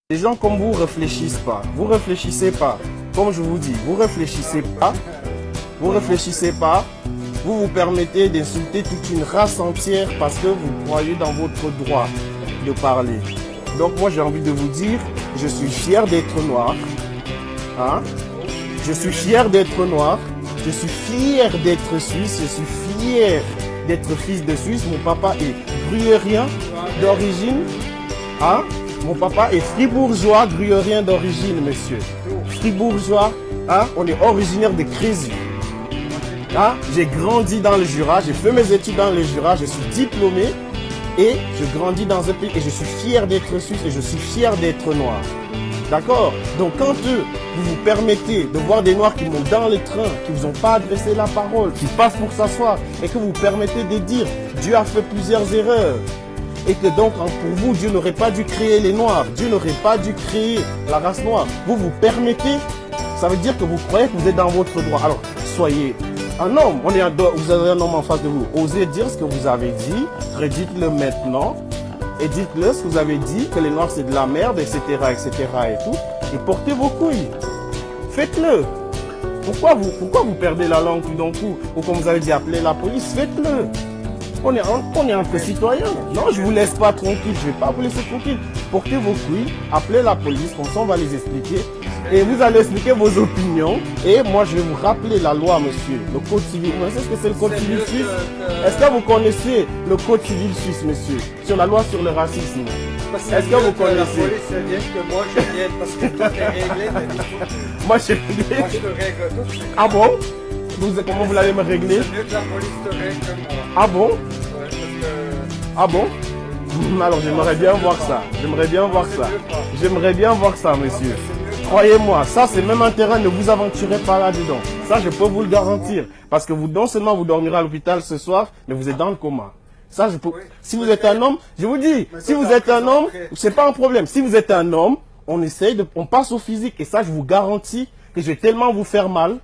Les gens comme vous réfléchissent pas. Vous réfléchissez pas. Comme je vous dis, vous réfléchissez pas. Vous réfléchissez pas. Vous vous permettez d'insulter toute une race entière parce que vous croyez dans votre droit de parler. Donc moi j'ai envie de vous dire, je suis fier d'être noir. Hein? Je suis fier d'être noir. Je suis fier d'être suisse. Je suis fier d'être fils de Suisse. Mon papa est gruyérien d'origine. Hein? Mon papa est fribourgeois, gruyérien d'origine, monsieur. Fribourgeois, hein? On est originaire de Crézy. Hein? J'ai grandi dans le Jura, j'ai fait mes études dans le Jura, je suis diplômé et je grandis dans un pays et je suis fier d'être suisse et je suis fier d'être noir. D'accord? Donc quand vous vous permettez de voir des noirs qui montent dans le train, qui ne vous ont pas adressé la parole, qui passent pour s'asseoir et que vous vous permettez de dire Dieu a fait plusieurs erreurs. Et que donc, pour vous, Dieu n'aurait pas dû créer les Noirs. Dieu n'aurait pas dû créer la race noire. Vous vous permettez, ça veut dire que vous croyez que vous êtes dans votre droit. Alors, soyez un homme. Vous avez un homme en face de vous. Osez dire ce que vous avez dit. Redites-le maintenant. Et dites-le ce que vous avez dit, que les Noirs c'est de la merde, etc., etc. et tout. Et portez vos couilles. Faites-le. Pourquoi vous perdez la langue tout d'un coup? Ou comme vous avez dit, appelez la police. Faites-le. On est entre citoyens. Non, je ne vous laisse pas tranquille. Je ne vais pas vous laisser tranquille. Portez vos couilles, appelez la police, comme ça on va les expliquer. Et vous allez expliquer vos opinions. Et moi, je vais vous rappeler la loi, monsieur. Le code civil. Vous savez ce que c'est le code civil suisse? Est-ce que vous connaissez le code civil suisse, monsieur? Sur la loi sur le racisme. Est-ce que vous connaissez? La police vient que moi je vienne parce que tout est réglé. Moi, je réglé. Moi, je te règle tout. Ah bon? Comment vous allez me régler? C'est mieux que la police te règle que moi. Ah bon? Ouais, parce que... Ah bon? Alors j'aimerais bien voir ça. J'aimerais bien voir ça. J'aimerais bien voir ça, monsieur. Croyez-moi, ça c'est même un terrain, ne vous aventurez pas là-dedans. Ça je peux vous le garantir. Parce que vous, non seulement vous dormirez à l'hôpital ce soir, mais vous êtes dans le coma. Ça je peux. Si vous êtes un homme, je vous dis, si vous êtes un homme, c'est pas un problème. Si vous êtes un homme, on passe au physique. Et ça je vous garantis que je vais tellement vous faire mal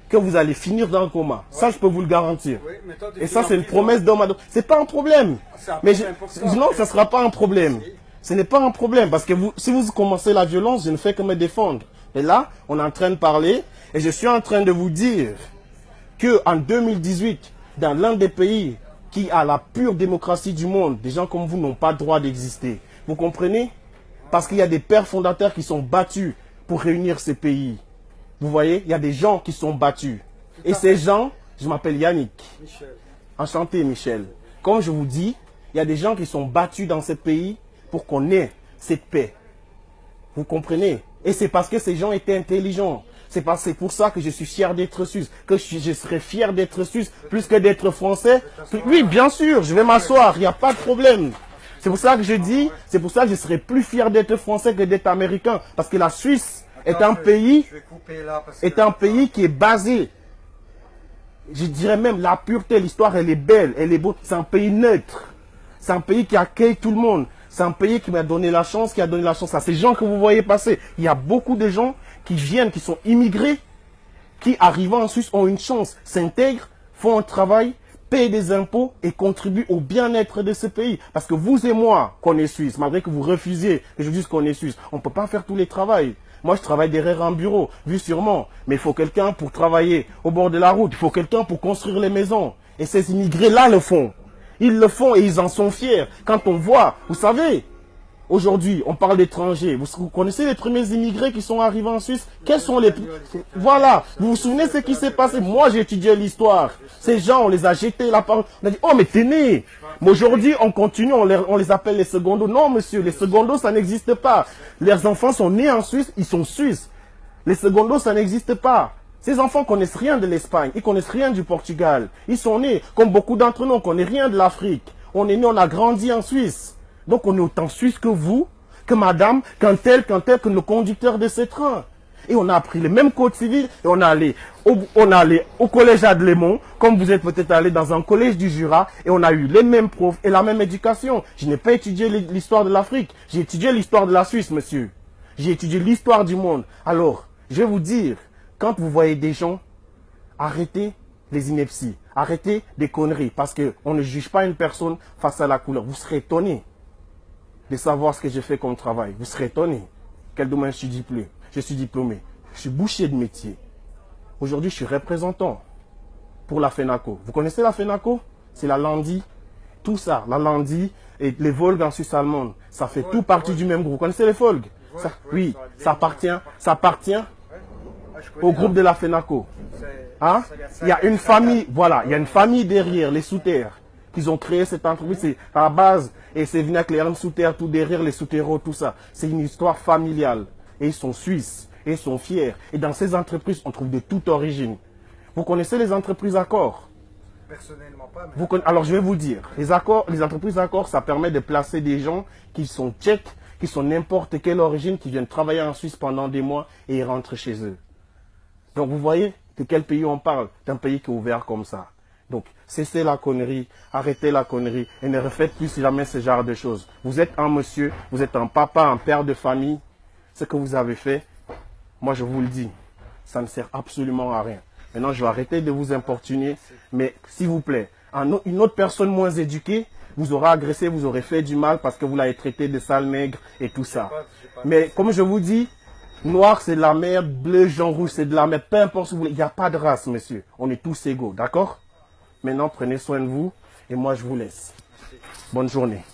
que vous allez finir dans le coma. Ouais. Ça, je peux vous le garantir. Oui, toi, et ça, c'est une promesse d'homme à homme. C'est pas un problème. Mais non, ça ne sera pas un problème. Si. Ce n'est pas un problème. Parce que si vous commencez la violence, je ne fais que me défendre. Et là, on est en train de parler. Et je suis en train de vous dire qu'en 2018, dans l'un des pays qui a la pure démocratie du monde, des gens comme vous n'ont pas le droit d'exister. Vous comprenez? Parce qu'il y a des pères fondateurs qui sont battus pour réunir ces pays. Vous voyez, il y a des gens qui sont battus. Et ces gens, je m'appelle Yannick. Michel. Enchanté, Michel. Comme je vous dis, il y a des gens qui sont battus dans ce pays pour qu'on ait cette paix. Vous comprenez? Et c'est parce que ces gens étaient intelligents. C'est pour ça que je suis fier d'être suisse. Que je serais fier d'être suisse plus que d'être français. Oui, bien sûr, je vais m'asseoir, il n'y a pas de problème. C'est pour ça que je dis, c'est pour ça que je serais plus fier d'être français que d'être américain. Parce que la Suisse est un pays qui est basé, je dirais même la pureté, l'histoire elle est belle, elle est beau. C'est un pays neutre. C'est un pays qui accueille tout le monde. C'est un pays qui m'a donné la chance, qui a donné la chance à ces gens que vous voyez passer. Il y a beaucoup de gens qui viennent, qui sont immigrés, qui arrivant en Suisse ont une chance, s'intègrent, font un travail, payent des impôts et contribuent au bien-être de ce pays. Parce que vous et moi, qu'on est Suisse, malgré que vous refusiez que je dise qu'on est Suisse, on ne peut pas faire tous les travaux. Moi, je travaille derrière un bureau, vu sûrement. Mais il faut quelqu'un pour travailler au bord de la route. Il faut quelqu'un pour construire les maisons. Et ces immigrés-là le font. Ils le font et ils en sont fiers. Quand on voit, vous savez, aujourd'hui, on parle d'étrangers. Vous connaissez les premiers immigrés qui sont arrivés en Suisse? Quels sont les... Voilà. Vous vous souvenez ce qui s'est passé? Moi, j'ai étudié l'histoire. Ces gens, on les a jetés la parole. On a dit, oh, mais t'es né. Mais aujourd'hui, on continue, on les appelle les secondos. Non, monsieur, les secondos, ça n'existe pas. Leurs enfants sont nés en Suisse, ils sont suisses. Les secondos, ça n'existe pas. Ces enfants connaissent rien de l'Espagne, ils connaissent rien du Portugal. Ils sont nés, comme beaucoup d'entre nous, on ne connaît rien de l'Afrique. On est né, on a grandi en Suisse. Donc on est autant suisse que vous, que madame, qu'un tel, que le conducteur de ce train. Et on a appris le même code civil et on est allé au collège Adlémont, comme vous êtes peut-être allé dans un collège du Jura, et on a eu les mêmes profs et la même éducation. Je n'ai pas étudié l'histoire de l'Afrique, j'ai étudié l'histoire de la Suisse, monsieur. J'ai étudié l'histoire du monde. Alors, je vais vous dire, quand vous voyez des gens, arrêtez les inepties, arrêtez des conneries, parce qu'on ne juge pas une personne face à la couleur. Vous serez étonné de savoir ce que j'ai fait comme travail. Vous serez étonné. Quel domaine je suis diplômé. Je suis boucher de métier. Aujourd'hui, je suis représentant pour la FENACO. Vous connaissez la FENACO? C'est la Landi. Tout ça, la Landi et les Volgues en Suisse allemande, ça fait tout partie du même groupe. Vous connaissez les Volgues? Oui, ça appartient au groupe de la FENACO. Hein? Il y a une famille, voilà, il y a une famille derrière, les sous-terres, qui ont créé cette entreprise. C'est à la base, et c'est venu avec les sous-terres, tout derrière, les sous-terreaux, tout ça. C'est une histoire familiale. Et ils sont suisses, et ils sont fiers. Et dans ces entreprises, on trouve de toute origine. Vous connaissez les entreprises accords? Personnellement pas, mais... Alors je vais vous dire, les entreprises accords, ça permet de placer des gens qui sont tchèques, qui sont n'importe quelle origine, qui viennent travailler en Suisse pendant des mois et ils rentrent chez eux. Donc vous voyez de quel pays on parle? D'un pays qui est ouvert comme ça. Donc cessez la connerie, arrêtez la connerie et ne refaites plus jamais ce genre de choses. Vous êtes un monsieur, vous êtes un papa, un père de famille. Ce que vous avez fait, moi je vous le dis, ça ne sert absolument à rien. Maintenant, je vais arrêter de vous importuner, mais s'il vous plaît, une autre personne moins éduquée vous aura agressé, vous aurez fait du mal parce que vous l'avez traité de sale nègre et tout ça. Mais comme je vous dis, noir c'est de la merde, bleu, jaune, rouge c'est de la merde, peu importe ce que vous voulez, il n'y a pas de race, monsieur. On est tous égaux, d'accord? Maintenant, prenez soin de vous et moi je vous laisse. Bonne journée.